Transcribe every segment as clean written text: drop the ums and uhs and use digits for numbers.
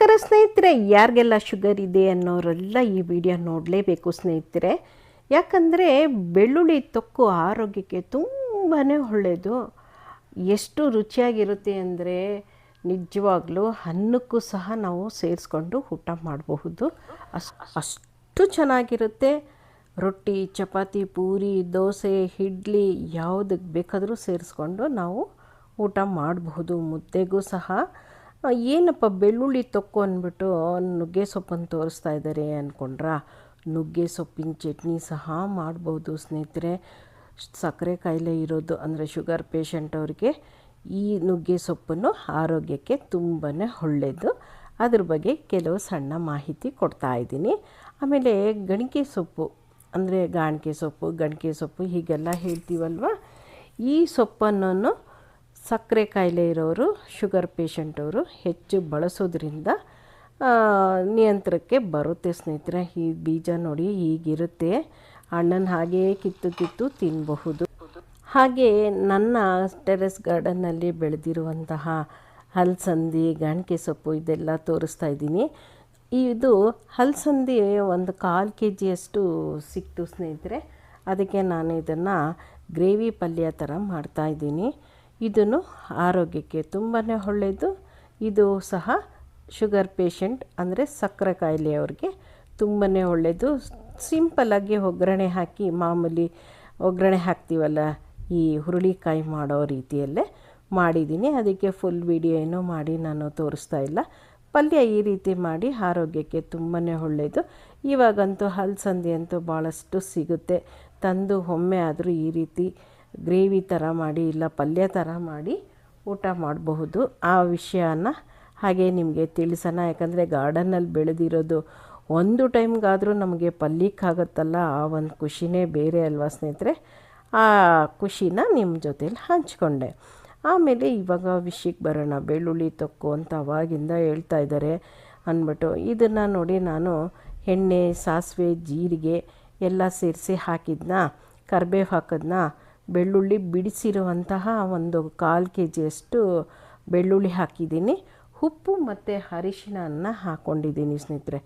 ನಮಸ್ಕಾರ ಸ್ನೇಹಿತರೆ, ಯಾರಿಗೆಲ್ಲ ಶುಗರ್ ಇದೆ ಅನ್ನೋರೆಲ್ಲ ಈ ವಿಡಿಯೋ ನೋಡಲೇಬೇಕು ಸ್ನೇಹಿತರೆ. ಯಾಕಂದರೆ ಬೆಳ್ಳುಳ್ಳಿ ತೊಕ್ಕು ಆರೋಗ್ಯಕ್ಕೆ ತುಂಬಾ ಒಳ್ಳೆಯದು. ಎಷ್ಟು ರುಚಿಯಾಗಿರುತ್ತೆ ಅಂದರೆ ನಿಜವಾಗ್ಲೂ ಅನ್ನಕ್ಕೂ ಸಹ ನಾವು ಸೇರಿಸ್ಕೊಂಡು ಊಟ ಮಾಡಬಹುದು. ಅಷ್ಟು ಚೆನ್ನಾಗಿರುತ್ತೆ. ರೊಟ್ಟಿ, ಚಪಾತಿ, ಪೂರಿ, ದೋಸೆ, ಇಡ್ಲಿ ಯಾವುದಕ್ಕೆ ಬೇಕಾದರೂ ಸೇರಿಸ್ಕೊಂಡು ನಾವು ಊಟ ಮಾಡಬಹುದು. ಮುದ್ದೆಗೂ ಸಹ. ಏನಪ್ಪ ಬೆಳ್ಳುಳ್ಳಿ ತೊಕ್ಕು ಅಂದ್ಬಿಟ್ಟು ನುಗ್ಗೆ ಸೊಪ್ಪನ್ನು ತೋರಿಸ್ತಾ ಇದ್ದಾರೆ ಅಂದ್ಕೊಂಡ್ರಾ? ನುಗ್ಗೆ ಸೊಪ್ಪಿನ ಚಟ್ನಿ ಸಹ ಮಾಡ್ಬೋದು ಸ್ನೇಹಿತರೆ. ಸಕ್ಕರೆ ಕಾಯಿಲೆ ಇರೋದು ಅಂದರೆ ಶುಗರ್ ಪೇಷಂಟ್ ಅವ್ರಿಗೆ ಈ ನುಗ್ಗೆ ಸೊಪ್ಪನ್ನು ಆರೋಗ್ಯಕ್ಕೆ ತುಂಬಾ ಒಳ್ಳೆಯದು. ಅದ್ರ ಬಗ್ಗೆ ಕೆಲವು ಸಣ್ಣ ಮಾಹಿತಿ ಕೊಡ್ತಾ ಇದ್ದೀನಿ. ಆಮೇಲೆ ಗಣಿಕೆ ಸೊಪ್ಪು ಅಂದರೆ ಗಣಿಕೆ ಸೊಪ್ಪು ಹೀಗೆಲ್ಲ ಹೇಳ್ತೀವಲ್ವ. ಈ ಸೊಪ್ಪನ್ನು ಸಕ್ಕರೆ ಕಾಯಿಲೆ ಇರೋರು, ಶುಗರ್ ಪೇಷಂಟವರು ಹೆಚ್ಚು ಬಳಸೋದ್ರಿಂದ ನಿಯಂತ್ರಣಕ್ಕೆ ಬರುತ್ತೆ ಸ್ನೇಹಿತರೆ. ಈ ಬೀಜ ನೋಡಿ ಹೀಗಿರುತ್ತೆ. ಹಣ್ಣನ್ನು ಹಾಗೇ ಕಿತ್ತು ತಿನ್ನಬಹುದು. ಹಾಗೆ ನನ್ನ ಟೆರೆಸ್ ಗಾರ್ಡನ್ನಲ್ಲಿ ಬೆಳೆದಿರುವಂತಹ ಹಲಸಂದಿ, ಗಣಿಕೆ ಸೊಪ್ಪು ಇದೆಲ್ಲ ತೋರಿಸ್ತಾ ಇದ್ದೀನಿ. ಇದು ಹಲಸಂದಿ ಒಂದು 1/4 kg ಸಿಕ್ತು ಸ್ನೇಹಿತರೆ. ಅದಕ್ಕೆ ನಾನು ಇದನ್ನು ಗ್ರೇವಿ ಪಲ್ಯ ಥರ ಮಾಡ್ತಾಯಿದ್ದೀನಿ. ಇದನ್ನು ಆರೋಗ್ಯಕ್ಕೆ ತುಂಬಾ ಒಳ್ಳೆಯದು. ಇದು ಸಹ ಶುಗರ್ ಪೇಷಂಟ್ ಅಂದರೆ ಸಕ್ಕರೆ ಕಾಯಿಲೆಯವ್ರಿಗೆ ತುಂಬಾ ಒಳ್ಳೆಯದು. ಸಿಂಪಲ್ಲಾಗಿ ಒಗ್ಗರಣೆ ಹಾಕಿ, ಮಾಮೂಲಿ ಒಗ್ಗರಣೆ ಹಾಕ್ತೀವಲ್ಲ ಈ ಹುರುಳಿಕಾಯಿ ಮಾಡೋ ರೀತಿಯಲ್ಲೇ ಮಾಡಿದ್ದೀನಿ. ಅದಕ್ಕೆ ಫುಲ್ ವಿಡಿಯೋ ಏನೂ ಮಾಡಿ ನಾನು ತೋರಿಸ್ತಾ ಇಲ್ಲ. ಪಲ್ಯ ಈ ರೀತಿ ಮಾಡಿ ಆರೋಗ್ಯಕ್ಕೆ ತುಂಬಾ ಒಳ್ಳೆಯದು. ಇವಾಗಂತೂ ಹಲಸಂದಿ ಅಂತೂ ಭಾಳಷ್ಟು ಸಿಗುತ್ತೆ. ತಂದು ಒಮ್ಮೆ ಆದರೂ ಈ ರೀತಿ ಗ್ರೇವಿ ಥರ ಮಾಡಿ ಇಲ್ಲ ಪಲ್ಯ ಥರ ಮಾಡಿ ಊಟ ಮಾಡಬಹುದು. ಆ ವಿಷಯನ ಹಾಗೆ ನಿಮಗೆ ತಿಳಿಸೋಣ. ಯಾಕಂದರೆ ಗಾರ್ಡನ್ನಲ್ಲಿ ಬೆಳೆದಿರೋದು ಒಂದು ಟೈಮ್ಗಾದರೂ ನಮಗೆ ಪಲ್ಯಕ್ಕಾಗತ್ತಲ್ಲ, ಆ ಒಂದು ಖುಷಿನೇ ಬೇರೆ ಅಲ್ವಾ ಸ್ನೇಹಿತರೆ. ಆ ಖುಷಿನ ನಿಮ್ಮ ಜೊತೇಲಿ ಹಂಚ್ಕೊಂಡೆ. ಆಮೇಲೆ ಇವಾಗ ವಿಷಯಕ್ಕೆ ಬರೋಣ. ಬೆಳ್ಳುಳ್ಳಿ ತೊಕ್ಕು ಅಂತ ಅವಾಗಿಂದ ಹೇಳ್ತಾ ಇದ್ದಾರೆ ಅಂದ್ಬಿಟ್ಟು ಇದನ್ನು ನೋಡಿ ನಾನು ಎಣ್ಣೆ, ಸಾಸಿವೆ, ಜೀರಿಗೆ ಎಲ್ಲ ಸೇರಿಸಿ ಹಾಕಿದ್ನ, ಕರಿಬೇವು ಹಾಕಿದ್ನ, ಬೆಳ್ಳುಳ್ಳಿ ಬಿಡಿಸಿರುವಂತಹ ಒಂದು 1/4 kg ಬೆಳ್ಳುಳ್ಳಿ ಹಾಕಿದ್ದೀನಿ. ಉಪ್ಪು ಮತ್ತು ಅರಿಶಿಣನ ಹಾಕ್ಕೊಂಡಿದ್ದೀನಿ ಸ್ನೇಹಿತರೆ.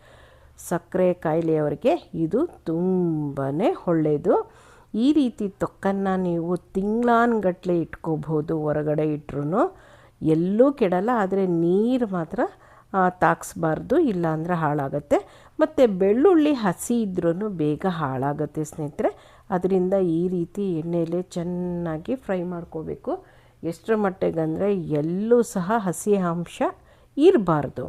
ಸಕ್ಕರೆ ಕಾಯಿಲೆಯವರಿಗೆ ಇದು ತುಂಬಾ ಒಳ್ಳೆಯದು. ಈ ರೀತಿ ತೊಕ್ಕನ್ನು ನೀವು ತಿಂಗಳಾನುಗಟ್ಟಲೆ ಇಟ್ಕೋಬೋದು. ಹೊರಗಡೆ ಇಟ್ಟರು ಎಲ್ಲೂ ಕೆಡಲ್ಲ. ಆದರೆ ನೀರು ಮಾತ್ರ ತಾಗಿಸ್ಬಾರ್ದು, ಇಲ್ಲಾಂದರೆ ಹಾಳಾಗುತ್ತೆ. ಮತ್ತು ಬೆಳ್ಳುಳ್ಳಿ ಹಸಿ ಇದ್ರೂ ಬೇಗ ಹಾಳಾಗುತ್ತೆ ಸ್ನೇಹಿತರೆ. ಅದರಿಂದ ಈ ರೀತಿ ಎಣ್ಣೆಯಲ್ಲೇ ಚೆನ್ನಾಗಿ ಫ್ರೈ ಮಾಡ್ಕೋಬೇಕು. ಎಷ್ಟರ ಮಟ್ಟಿಗಂದರೆ ಎಲ್ಲೂ ಸಹ ಹಸಿ ಅಂಶ ಇರಬಾರ್ದು.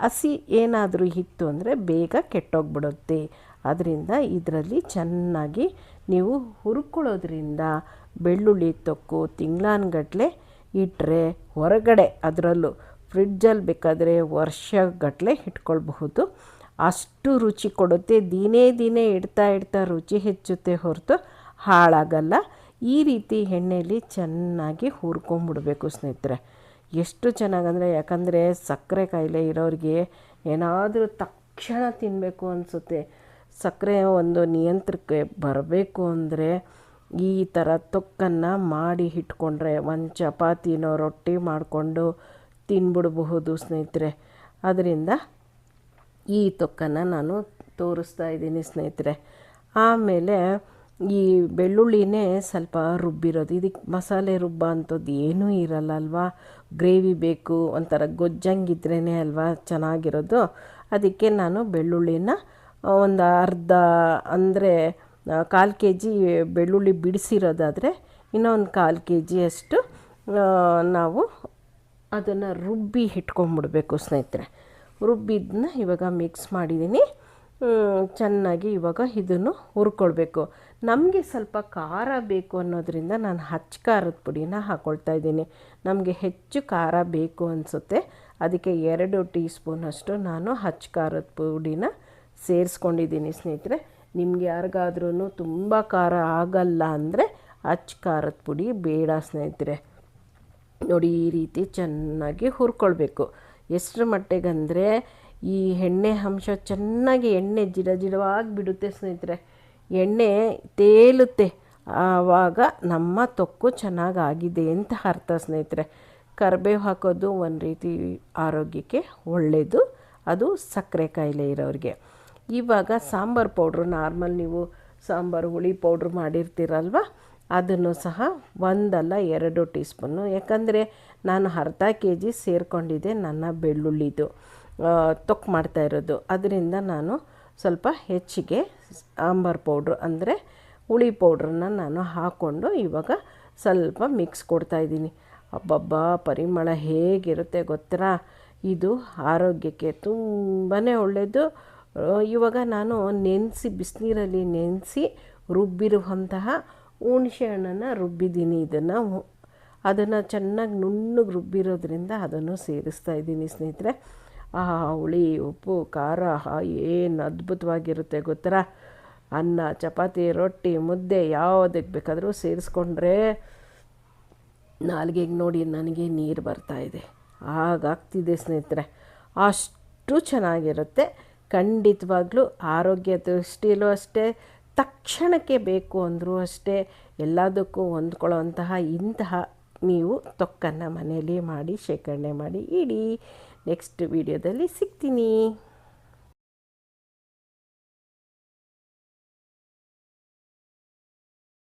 ಹಸಿ ಏನಾದರೂ ಇತ್ತು ಅಂದರೆ ಬೇಗ ಕೆಟ್ಟೋಗ್ಬಿಡುತ್ತೆ. ಅದರಿಂದ ಇದರಲ್ಲಿ ಚೆನ್ನಾಗಿ ನೀವು ಹುರ್ಕೊಳ್ಳೋದ್ರಿಂದ ಬೆಳ್ಳುಳ್ಳಿ ತೊಕ್ಕು ತಿಂಗಳಾನುಗಟ್ಟಲೆ ಇಟ್ಟರೆ ಹೊರಗಡೆ, ಅದರಲ್ಲೂ ಫ್ರಿಡ್ಜಲ್ಲಿ ಬೇಕಾದರೆ ವರ್ಷಗಟ್ಟಲೆ ಇಟ್ಕೊಳ್ಬಹುದು. ಅಷ್ಟು ರುಚಿ ಕೊಡುತ್ತೆ. ದಿನೇ ಇಡ್ತಾ ರುಚಿ ಹೆಚ್ಚುತ್ತೆ ಹೊರತು ಹಾಳಾಗಲ್ಲ. ಈ ರೀತಿ ಎಣ್ಣೆಯಲ್ಲಿ ಚೆನ್ನಾಗಿ ಹುರ್ಕೊಂಬಿಡ್ಬೇಕು ಸ್ನೇಹಿತರೆ. ಎಷ್ಟು ಚೆನ್ನಾಗಂದರೆ, ಯಾಕಂದರೆ ಸಕ್ಕರೆ ಕಾಯಿಲೆ ಇರೋರಿಗೆ ಏನಾದರೂ ತಕ್ಷಣ ತಿನ್ನಬೇಕು ಅನಿಸುತ್ತೆ. ಸಕ್ಕರೆ ಒಂದು ನಿಯಂತ್ರಣಕ್ಕೆ ಬರಬೇಕು ಅಂದರೆ ಈ ಥರ ತೊಕ್ಕನ್ನು ಮಾಡಿ ಇಟ್ಕೊಂಡ್ರೆ ಒಂದು ಚಪಾತಿನೋ ರೊಟ್ಟಿ ಮಾಡಿಕೊಂಡು ತಿನ್ಬಿಡಬಹುದು ಸ್ನೇಹಿತರೆ. ಅದರಿಂದ ಈ ತೊಕ್ಕನ್ನು ನಾನು ತೋರಿಸ್ತಾ ಇದ್ದೀನಿ ಸ್ನೇಹಿತರೆ. ಆಮೇಲೆ ಈ ಬೆಳ್ಳುಳ್ಳಿನೇ ಸ್ವಲ್ಪ ರುಬ್ಬಿರೋದು. ಇದಕ್ಕೆ ಮಸಾಲೆ ರುಬ್ಬ ಅಂಥದ್ದು ಏನೂ ಇರಲ್ಲ ಅಲ್ವಾ. ಗ್ರೇವಿ ಬೇಕು, ಒಂಥರ ಗೊಜ್ಜಂಗಿದ್ರೇ ಅಲ್ವಾ ಚೆನ್ನಾಗಿರೋದು. ಅದಕ್ಕೆ ನಾನು ಬೆಳ್ಳುಳ್ಳಿನ ಒಂದು ಅರ್ಧ ಅಂದರೆ 1/4 kg ಬೆಳ್ಳುಳ್ಳಿ ಬಿಡಿಸಿರೋದಾದರೆ ಇನ್ನೊಂದು 1/4 kg ನಾವು ಅದನ್ನು ರುಬ್ಬಿ ಇಟ್ಕೊಂಬಿಡ್ಬೇಕು ಸ್ನೇಹಿತರೆ. ರುಬ್ಬಿದ್ದನ್ನ ಇವಾಗ ಮಿಕ್ಸ್ ಮಾಡಿದ್ದೀನಿ. ಚೆನ್ನಾಗಿ ಇವಾಗ ಇದನ್ನು ಹುರ್ಕೊಳ್ಬೇಕು. ನಮಗೆ ಸ್ವಲ್ಪ ಖಾರ ಬೇಕು ಅನ್ನೋದ್ರಿಂದ ನಾನು ಹಚ್ಚ ಖಾರದ ಪುಡಿನ ಹಾಕ್ಕೊಳ್ತಾ ಇದ್ದೀನಿ. ನಮಗೆ ಹೆಚ್ಚು ಖಾರ ಬೇಕು ಅನಿಸುತ್ತೆ. ಅದಕ್ಕೆ 2 ಟೀ ಸ್ಪೂನಷ್ಟು ನಾನು ಹಚ್ಚ ಖಾರದ ಪುಡಿನ ಸೇರಿಸ್ಕೊಂಡಿದ್ದೀನಿ ಸ್ನೇಹಿತರೆ. ನಿಮಗೆ ಯಾರಿಗಾದ್ರೂ ತುಂಬ ಖಾರ ಆಗಲ್ಲ ಅಂದರೆ ಹಚ್ಚ ಖಾರದ ಪುಡಿ ಬೇಡ ಸ್ನೇಹಿತರೆ. ನೋಡಿ ಈ ರೀತಿ ಚೆನ್ನಾಗಿ ಹುರ್ಕೊಳ್ಬೇಕು. ಎಷ್ಟರ ಮಟ್ಟಿಗಂದರೆ ಈ ಎಣ್ಣೆ ಅಂಶ ಚೆನ್ನಾಗಿ ಎಣ್ಣೆ ಜಿಡವಾಗಿ ಬಿಡುತ್ತೆ ಸ್ನೇಹಿತರೆ. ಎಣ್ಣೆ ತೇಲುತ್ತೆ. ಆವಾಗ ನಮ್ಮ ತೊಕ್ಕು ಚೆನ್ನಾಗಾಗಿದೆ ಅಂತ ಅರ್ಥ ಸ್ನೇಹಿತರೆ. ಕರಿಬೇವು ಹಾಕೋದು ಒಂದು ರೀತಿ ಆರೋಗ್ಯಕ್ಕೆ ಒಳ್ಳೆಯದು. ಅದು ಸಕ್ಕರೆ ಕಾಯಿಲೆ ಇರೋರಿಗೆ. ಇವಾಗ ಸಾಂಬಾರು ಪೌಡ್ರು ನಾರ್ಮಲ್ ನೀವು ಸಾಂಬಾರು ಹುಳಿ ಪೌಡ್ರ್ ಮಾಡಿರ್ತೀರಲ್ವ, ಅದನ್ನು ಸಹ 1 ಅಲ್ಲ 2 ಟೀ ಸ್ಪೂನು, ಯಾಕಂದರೆ ನಾನು ಅರ್ಧ kg ಸೇರಿಕೊಂಡಿದ್ದೆ ನನ್ನ ಬೆಳ್ಳುಳ್ಳಿದು ತೊಕ್ಕು ಮಾಡ್ತಾಯಿರೋದು. ಅದರಿಂದ ನಾನು ಸ್ವಲ್ಪ ಹೆಚ್ಚಿಗೆ ಸಾಂಬಾರು ಪೌಡ್ರು ಅಂದರೆ ಹುಳಿ ಪೌಡ್ರನ್ನ ನಾನು ಹಾಕ್ಕೊಂಡು ಇವಾಗ ಸ್ವಲ್ಪ ಮಿಕ್ಸ್ ಕೊಡ್ತಾಯಿದ್ದೀನಿ. ಅಬ್ಬಬ್ಬಾ ಪರಿಮಳ ಹೇಗಿರುತ್ತೆ ಗೊತ್ತಾ? ಇದು ಆರೋಗ್ಯಕ್ಕೆ ತುಂಬಾ ಒಳ್ಳೆಯದು. ಇವಾಗ ನಾನು ಬಿಸಿನೀರಲ್ಲಿ ನೆನೆಸಿ ರುಬ್ಬಿರುವಂತಹ ಹುಣಸೆ ಹಣ್ಣನ್ನು ರುಬ್ಬಿದ್ದೀನಿ. ಅದನ್ನು ಚೆನ್ನಾಗಿ ನುಣ್ಣಗೆ ರುಬ್ಬಿರೋದ್ರಿಂದ ಅದನ್ನು ಸೇರಿಸ್ತಾ ಇದ್ದೀನಿ ಸ್ನೇಹಿತರೆ. ಹುಳಿ ಉಪ್ಪು ಖಾರ ಏನು ಅದ್ಭುತವಾಗಿರುತ್ತೆ ಗೊತ್ತಾ? ಅನ್ನ ಚಪಾತಿ ರೊಟ್ಟಿ ಮುದ್ದೆ ಯಾವುದಕ್ಕೆ ಬೇಕಾದರೂ ಸೇರಿಸ್ಕೊಂಡ್ರೆ ನಾಲಿಗೆಗೆ ನೋಡಿ ನನಗೆ ನೀರು ಬರ್ತಾಯಿದೆ, ಹಾಗಾಗ್ತಿದೆ ಸ್ನೇಹಿತರೆ. ಅಷ್ಟು ಚೆನ್ನಾಗಿರುತ್ತೆ. ಖಂಡಿತವಾಗ್ಲೂ ಆರೋಗ್ಯ ದೃಷ್ಟಿಯಲ್ಲೂ ಅಷ್ಟೇ, ತಕ್ಷಣಕ್ಕೆ ಬೇಕು ಅಂದರೂ ಅಷ್ಟೇ, ಎಲ್ಲದಕ್ಕೂ ಹೊಂದ್ಕೊಳ್ಳೋಂತಹ ಇಂತಹ ನೀವು ತೊಕ್ಕನ್ನು ಮನೆಯಲ್ಲಿ ಮಾಡಿ ಶೇಖರಣೆ ಮಾಡಿ ಇಡಿ. ನೆಕ್ಸ್ಟ್ ವಿಡಿಯೋದಲ್ಲಿ ಸಿಗ್ತೀನಿ.